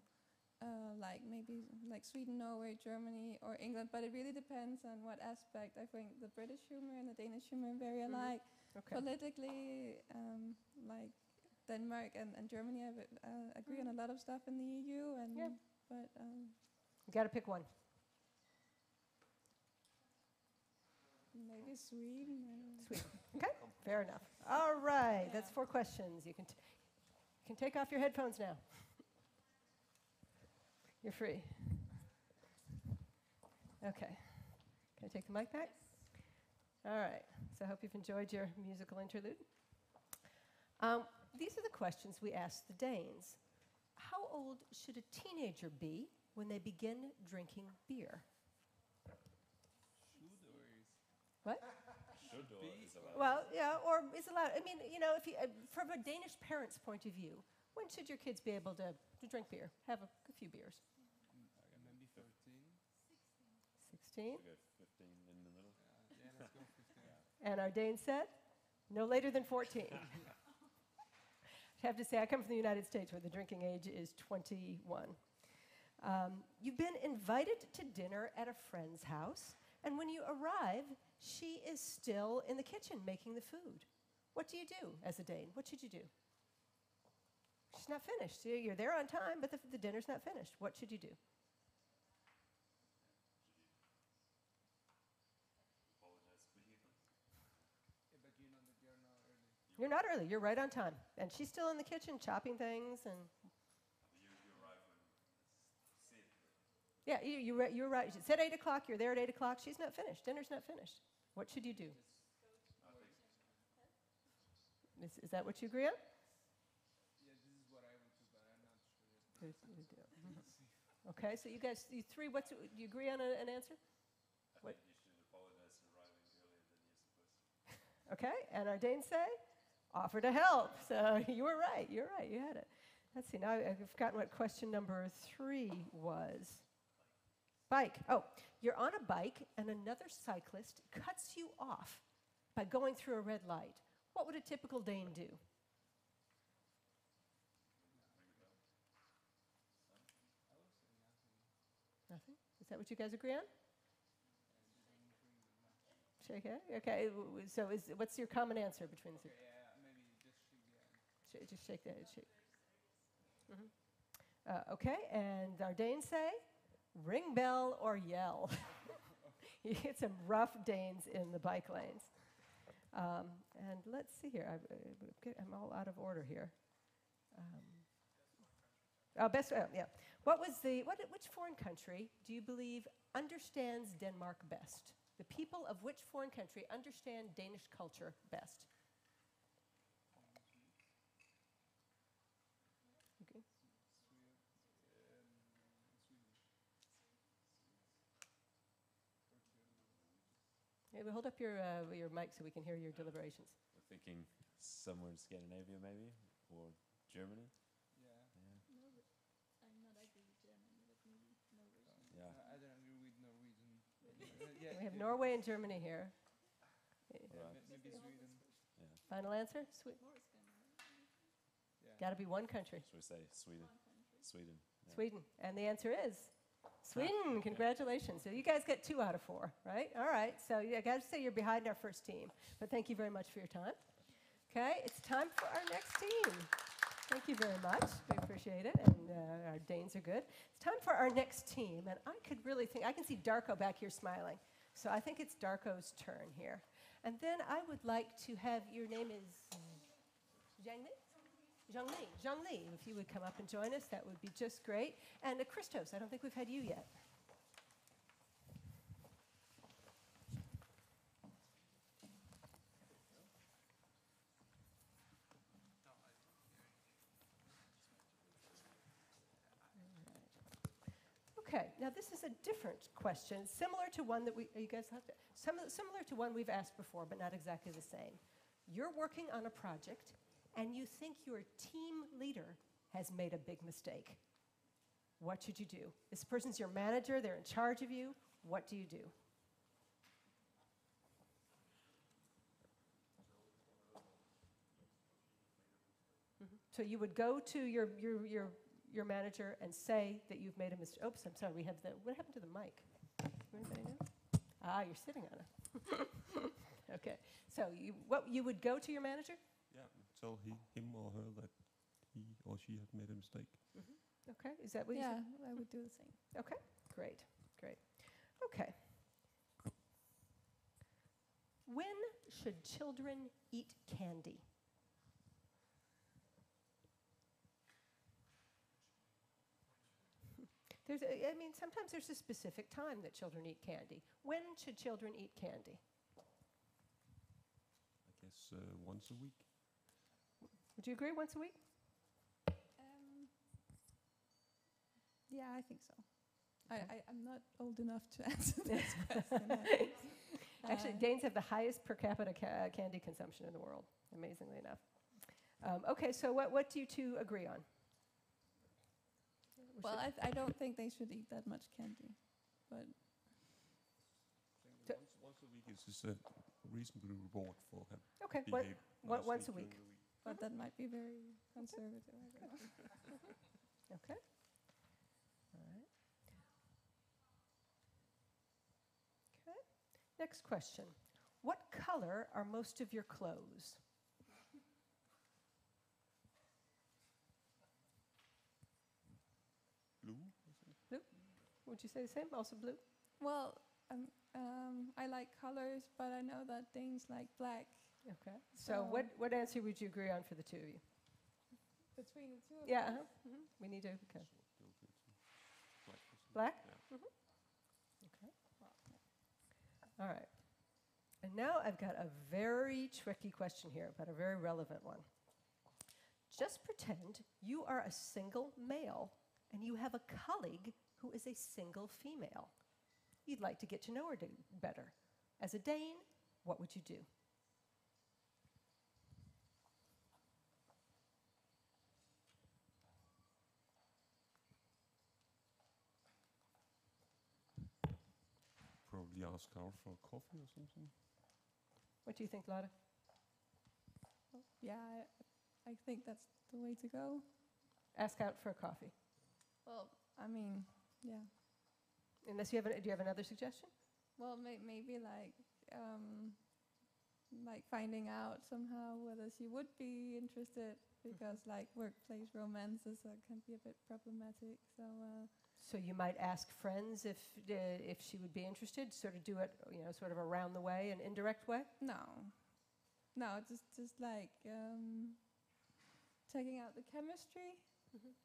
like maybe like Sweden, Norway, Germany, or England, but it really depends on what aspect. I think the British humor and the Danish humor are very alike. Okay. Politically, like Denmark and Germany agree on a lot of stuff in the EU, and but You got to pick one. maybe Sweden. Sweden. Okay, fair enough. All right, that's 4 questions. You can take off your headphones now. You're free. Okay. Can I take the mic back? All right, so I hope you've enjoyed your musical interlude. These are the questions we asked the Danes. How old should a teenager be when they begin drinking beer? What? Should or is allowed? Well, yeah, or is allowed. I mean, you know, if you, from a Danish parent's point of view, when should your kids be able to drink beer, have a few beers? Maybe 13. 16? We'll go 15 in the middle. Yeah, let's go 15. And our Dane said, no later than 14. I have to say, I come from the United States where the drinking age is 21. You've been invited to dinner at a friend's house, and when you arrive, she is still in the kitchen making the food. What do you do as a Dane? What should you do? She's not finished. You're there on time, but the dinner's not finished. What should you do? But you know that you're not early. You're not early. You're right on time. And she's still in the kitchen chopping things. And You arrive when it's said. yeah, you're right. She said 8 o'clock. You're there at 8 o'clock. She's not finished. Dinner's not finished. What should you do? Is that what you agree on? Yeah, this is what I would do, but I'm not sure. Okay, so you guys, you three, do you agree on an answer? I think you should apologize for arriving earlier than you're supposed to. Okay, and our Danes say, offer to help. So you were right, you had it. Let's see, now I've forgotten what question number 3 was. Bike. Oh, you're on a bike and another cyclist cuts you off by going through a red light. What would a typical Dane do? Nothing? Is that what you guys agree on? Shake it? Okay, so what's your common answer between the two? Yeah, maybe just shake the hand. Just shake the head. Shake. Okay, and our Danes say, ring bell or yell. You get some rough Danes in the bike lanes. And let's see here. I'm all out of order here. Yeah. Which foreign country do you believe understands Denmark best? The people of which foreign country understand Danish culture best? Okay. Yeah, hold up your mic so we can hear your deliberations. We're thinking somewhere in Scandinavia, maybe, or Germany. Yeah. I'm not agree with Germany, but maybe Norwegian. Yeah. I don't agree with Norwegian. We have Norway and Germany here. Maybe Sweden. Yeah. Final answer? Got to be one country. Should we say Sweden? Sweden. Yeah. Sweden. And the answer is Sweden. Congratulations. So you guys get 2 out of 4, right? All right. So I got to say you're behind our first team. But thank you very much for your time. Okay, it's time for our next team. Thank you very much. We appreciate it. And our Danes are good. It's time for our next team. And I could really think, I can see Darko back here smiling. So I think it's Darko's turn here. And then I would like to have, your name is Zhang Li? Zhang Li, if you would come up and join us, that would be just great. And Christos, I don't think we've had you yet. Okay, now this is a different question, similar to one that similar to one we've asked before, but not exactly the same. You're working on a project, and you think your team leader has made a big mistake. What should you do? This person's your manager, they're in charge of you. What do you do? So you would go to your manager and say that you've made a mistake. Oops, I'm sorry, what happened to the mic? Anybody know? Ah, you're sitting on it. Okay, so you would go to your manager? Yeah, tell him or her that he or she has made a mistake. Mm-hmm. Okay, is that what you said? Yeah, I would do the same. Okay, great. Okay. When should children eat candy? Sometimes there's a specific time that children eat candy. When should children eat candy? guess once a week. Would you agree, once a week? Yeah, I think so. I'm not old enough to answer this question. Actually, Danes have the highest per capita candy consumption in the world, amazingly enough. Okay, so what do you two agree on? Well, I don't think they should eat that much candy, but Once a week is just a reasonable reward for him. Okay, once a week. But that might be very conservative. I don't know. Okay. All right. Okay. Next question. What color are most of your clothes? Blue? Blue? Would you say the same? Also blue? Well, I like colors, but I know that Danes like black. Okay. So what answer would you agree on for the two of you? Between the two of Yeah. us? We need to. Okay. Black? Black? Okay. All right. And now I've got a very tricky question here, but a very relevant one. Just pretend you are a single male and you have a colleague who is a single female. You'd like to get to know her better. As a Dane, what would you do? Probably ask out for coffee or something. What do you think, Lotte? Yeah, I think that's the way to go. Ask out for a coffee. Well, I mean, yeah. Unless you have, do you have another suggestion? Well, maybe like finding out somehow whether she would be interested, because like workplace romances can be a bit problematic. So. So you might ask friends if she would be interested. Sort of do it, sort of around the way, an indirect way. No, just like checking out the chemistry.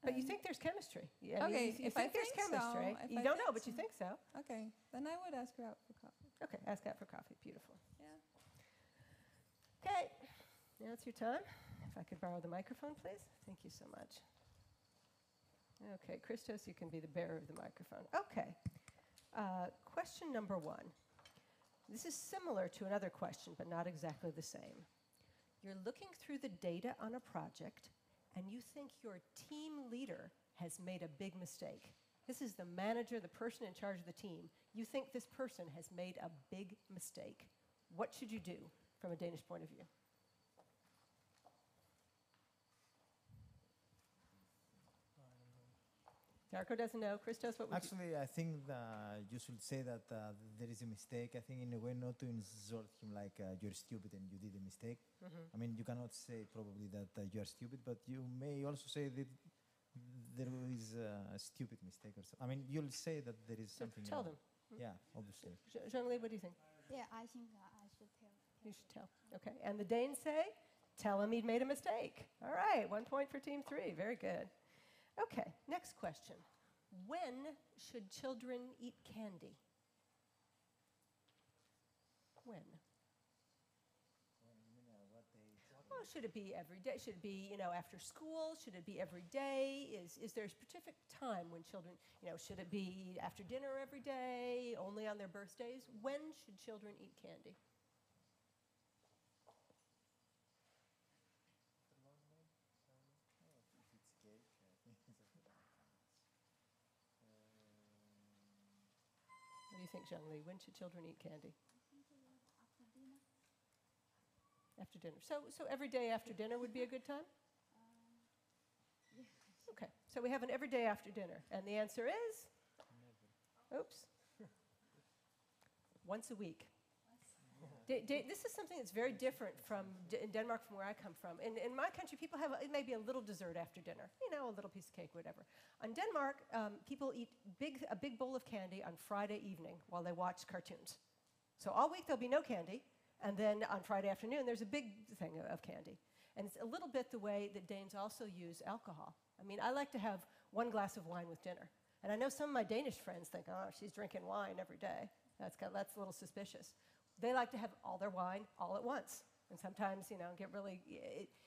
But you think there's chemistry? Okay, you think there's chemistry. You don't know, but you think so. Okay, then I would ask her out for coffee. Okay, ask out for coffee. Beautiful. Yeah. Okay, now it's your time. If I could borrow the microphone, please. Thank you so much. Okay, Christos, you can be the bearer of the microphone. Okay, question number 1. This is similar to another question, but not exactly the same. You're looking through the data on a project, and you think your team leader has made a big mistake. This is the manager, the person in charge of the team. You think this person has made a big mistake. What should you do from a Danish point of view? Darko doesn't know. Christos, what would Actually, I think that you should say that there is a mistake. I think in a way not to insult him like you're stupid and you did a mistake. I mean, you cannot say probably that you are stupid, but you may also say that there is a stupid mistake or something. I mean, you'll say that there is something. Tell them. Yeah, obviously. Jean-Louis, what do you think? Yeah, I think I should tell. You should tell. Okay. And the Danes say, tell him he'd made a mistake. All right. 1 point for team 3. Very good. Okay. Next question. When should children eat candy? When? Well, should it be every day? Should it be, after school? Should it be every day? Is there a specific time when children, should it be after dinner every day, only on their birthdays? When should children eat candy? What do you think, Jean-Louis? When should children eat candy? After dinner. After dinner. So every day after dinner would be a good time? Yeah. Okay. So we have an every day after dinner. And the answer is? Never. Oops. Once a week. This is something that's very different in Denmark from where I come from. In my country, people have maybe a little dessert after dinner, a little piece of cake, whatever. In Denmark, people eat a big bowl of candy on Friday evening while they watch cartoons. So all week there'll be no candy, and then on Friday afternoon there's a big thing of candy. And it's a little bit the way that Danes also use alcohol. I mean, I like to have 1 glass of wine with dinner. And I know some of my Danish friends think, oh, she's drinking wine every day. That's a little suspicious. They like to have all their wine all at once. And sometimes, get really,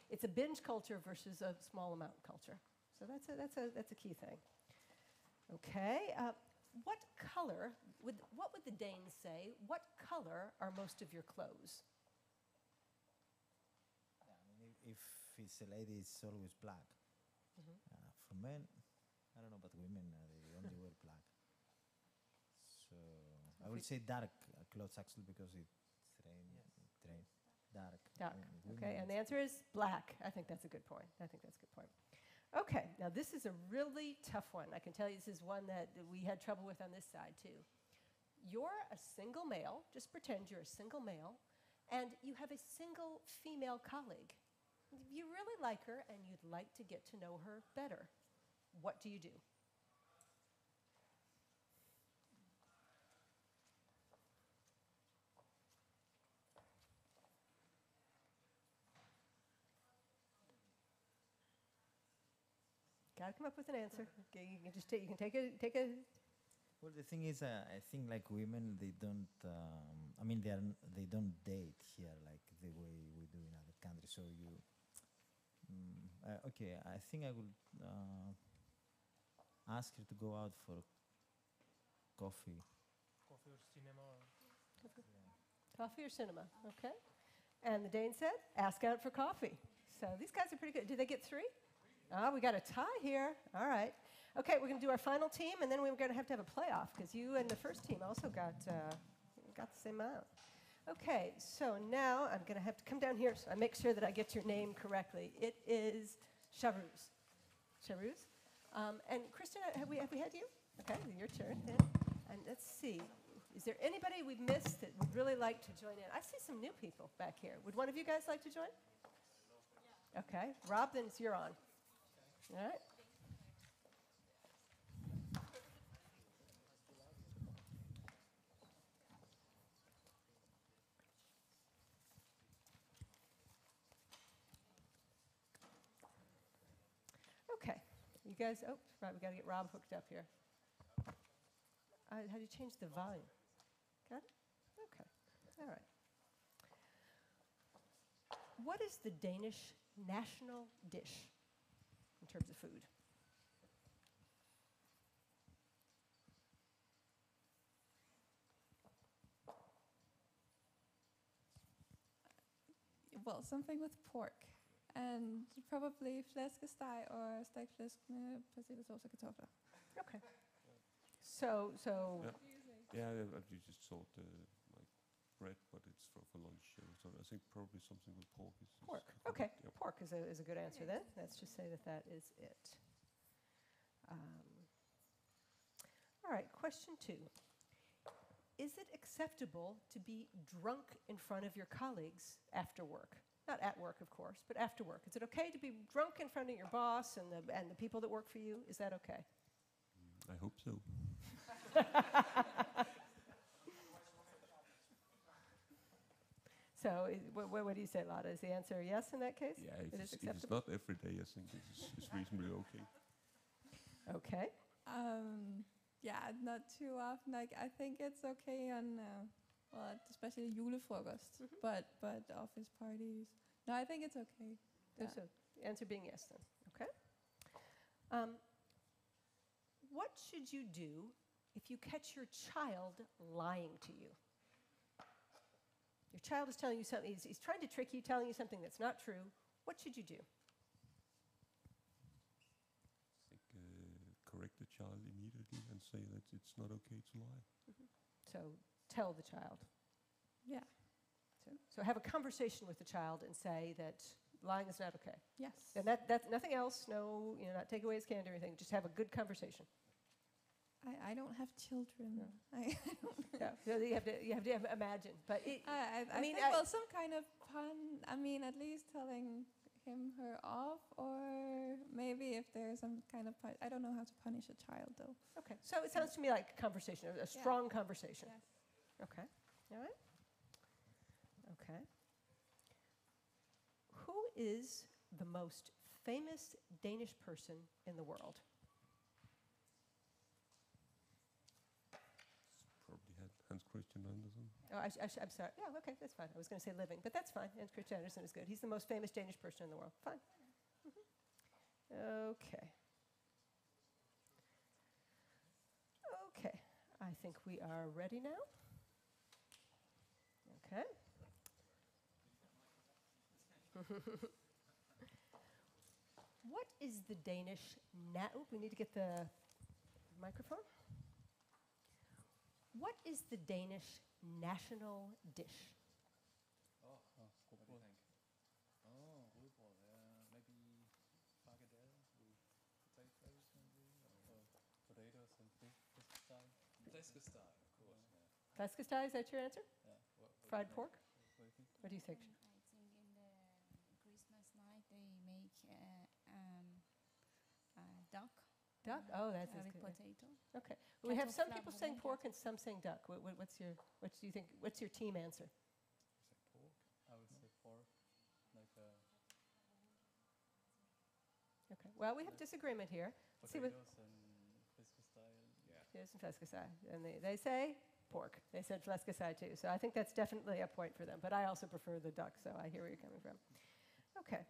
it's a binge culture versus a small amount culture. So that's a key thing. Okay, what would the Danes say? What color are most of your clothes? Yeah, I mean, if it's a lady, it's always black. For men, I don't know, but women, they only wear black. So I would say dark clothes actually because it's rain, dark. Dark. Okay, and the answer is black. I think that's a good point. Okay, now this is a really tough one. I can tell you this is one that we had trouble with on this side too. You're a single male, just pretend you're a single male, and you have a single female colleague. You really like her and you'd like to get to know her better. What do you do? Got to come up with an answer. Okay, you can just take a. Well, the thing is, I think like women, they don't. I mean, they don't date here like the way we do in other countries. So you. Okay, I think I would ask her to go out for coffee. Coffee or cinema. Coffee or cinema, okay. And the Dane said, ask out for coffee. So these guys are pretty good. Did they get 3? Oh, we got a tie here. All right. Okay, we're going to do our final team, and then we're going to have a playoff because you and the first team also got the same amount. Okay, so now I'm going to have to come down here so I make sure that I get your name correctly. It is Charuz. Charuz? And Kristen, have we had you? Okay, your turn then. And let's see. Is there anybody we've missed that would really like to join in? I see some new people back here. Would one of you guys like to join? Okay, Rob, then you're on. All right. Okay, you guys, right, we got to get Rob hooked up here. How do you change the volume? Got it? Okay, all right. What is the Danish national dish in terms of food? Well, something with pork. And probably flæskesteg or stegt flæsk med persillesauce og kartofler. Okay. So. Yeah, you just thought like bread, but it's for lunch. So I think probably something with pork is Pork. correct. Okay, Yep. pork is a good answer then. Let's just say that is it. All right, question 2. Is it acceptable to be drunk in front of your colleagues after work? Not at work, of course, but after work. Is it okay to be drunk in front of your boss and the people that work for you? Is that okay? I hope so. So what do you say, Lotta? Is the answer yes in that case? Yeah, It is if it's acceptable? not every day, I think it's reasonably okay. Okay. Yeah, not too often. Like I think it's okay on, especially julefrokost, but office parties. No, I think it's okay. Yeah. So answer being yes then. Okay. What should you do if you catch your child lying to you? Your child is telling you something, he's trying to trick you, telling you something that's not true. What should you do? I think correct the child immediately and say that it's not okay to lie. So tell the child. Yeah. So have a conversation with the child and say that lying is not okay. Yes. And that's nothing else, no, not take away his candy or anything, just have a good conversation. I don't have children. No. I don't. Yeah, so you have to imagine. But I mean, some kind of pun. I mean, at least telling him, her off, or maybe if there's some kind of I don't know how to punish a child though. Okay, so it sounds to me like a conversation, a strong conversation. Yes. Okay, all right. Okay. Who is the most famous Danish person in the world? Probably Hans Christian Andersen. Oh, I'm sorry. Yeah, okay, that's fine. I was going to say living, but that's fine. Hans Christian Andersen is good. He's the most famous Danish person in the world. Fine. Okay. Okay. I think we are ready now. Okay. What is the Danish we need to get the microphone. What is the Danish national dish? What do you think? Oh, rugbrød, maybe frikadelle with potatoes, maybe, or potatoes and flæskesteg. Flæskesteg, of course. Yeah. Flæskesteg, is that your answer? Yeah. What Fried pork? What do you think? What do you think? I think in the Christmas night they make duck. Duck? Oh, that's with good. potato. Okay. We have some Cattle people flap saying or pork and some saying duck. What do you think? What's your team answer? Say pork. I would say pork. Like Okay. Well, we have disagreement here. Let's see what. potatoes and flæskesteg. Yeah. Here's some flæskesteg. And they say pork. They said flæskesteg too. So I think that's definitely a point for them. But I also prefer the duck, so I hear where you're coming from. Okay.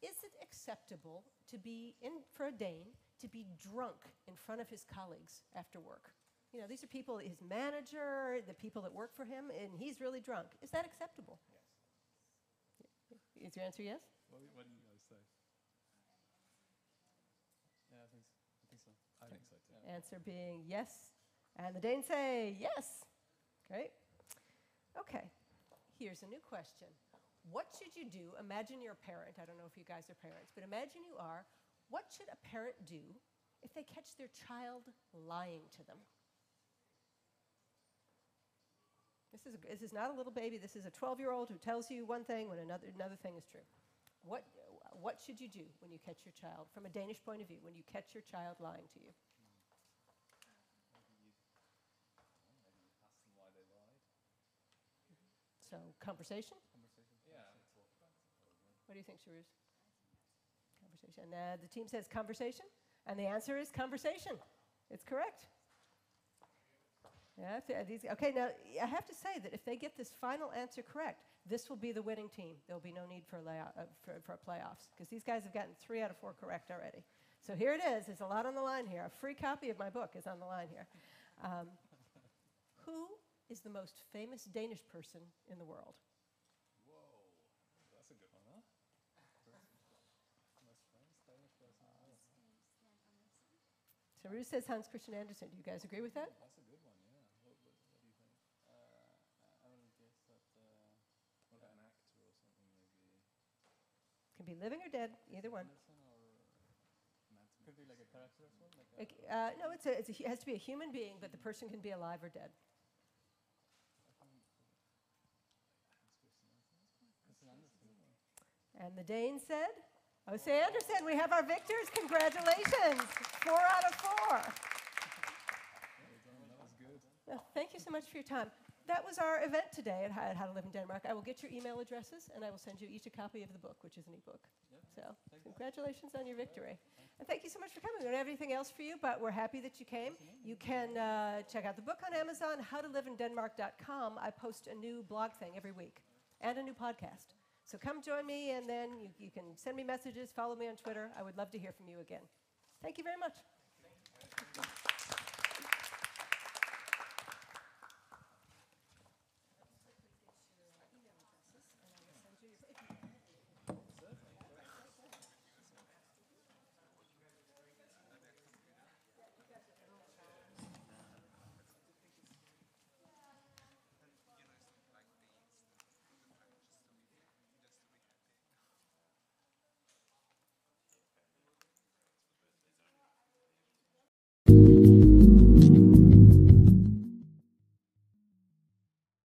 Is it acceptable to be, for a Dane, to be drunk in front of his colleagues after work? You know, these are people, his manager, the people that work for him, and he's really drunk. Is that acceptable? Yes. Is your answer yes? What do you guys say? Yeah, I think so. I think so too. Answer being yes. And the Danes say yes. Great. Okay. Here's a new question. What should you do? Imagine you're a parent. I don't know if you guys are parents, but imagine you are. What should a parent do if they catch their child lying to them? This is not a little baby. This is a 12-year-old who tells you one thing when another thing is true. What should you do when you catch your child, from a Danish point of view, when you catch your child lying to you? Maybe you ask them why they lied. So, conversation? Yeah. What do you think, Sharuz? Conversation. The team says conversation, and the answer is conversation. It's correct. Yeah, okay, now, I have to say that if they get this final answer correct, this will be the winning team. There will be no need for playoffs, because these guys have gotten 3 out of 4 correct already. So here it is. There's a lot on the line here. A free copy of my book is on the line here. Who is the most famous Danish person in the world? Whoa, that's a good one, huh? Most famous Danish person. Sharuz says Hans Christian Andersen. Do you guys agree with that? That's a good one, yeah. What do you think? I would guess that. What about an actor or something, maybe? Can be living or dead, either one. Anderson or could be like a character as well. No, it has to be a human being, but the person can be alive or dead. And the Dane said, O.C. Andersen, we have our victors. Congratulations. 4 out of 4. That was good. Well, thank you so much for your time. That was our event today at How to Live in Denmark. I will get your email addresses, and I will send you each a copy of the book, which is an ebook. Yep. So congratulations on your victory. And thank you so much for coming. We don't have anything else for you, but we're happy that you came. You can check out the book on Amazon, howtoliveindenmark.com. I post a new blog thing every week and a new podcast. So come join me, and then you can send me messages, follow me on Twitter. I would love to hear from you again. Thank you very much.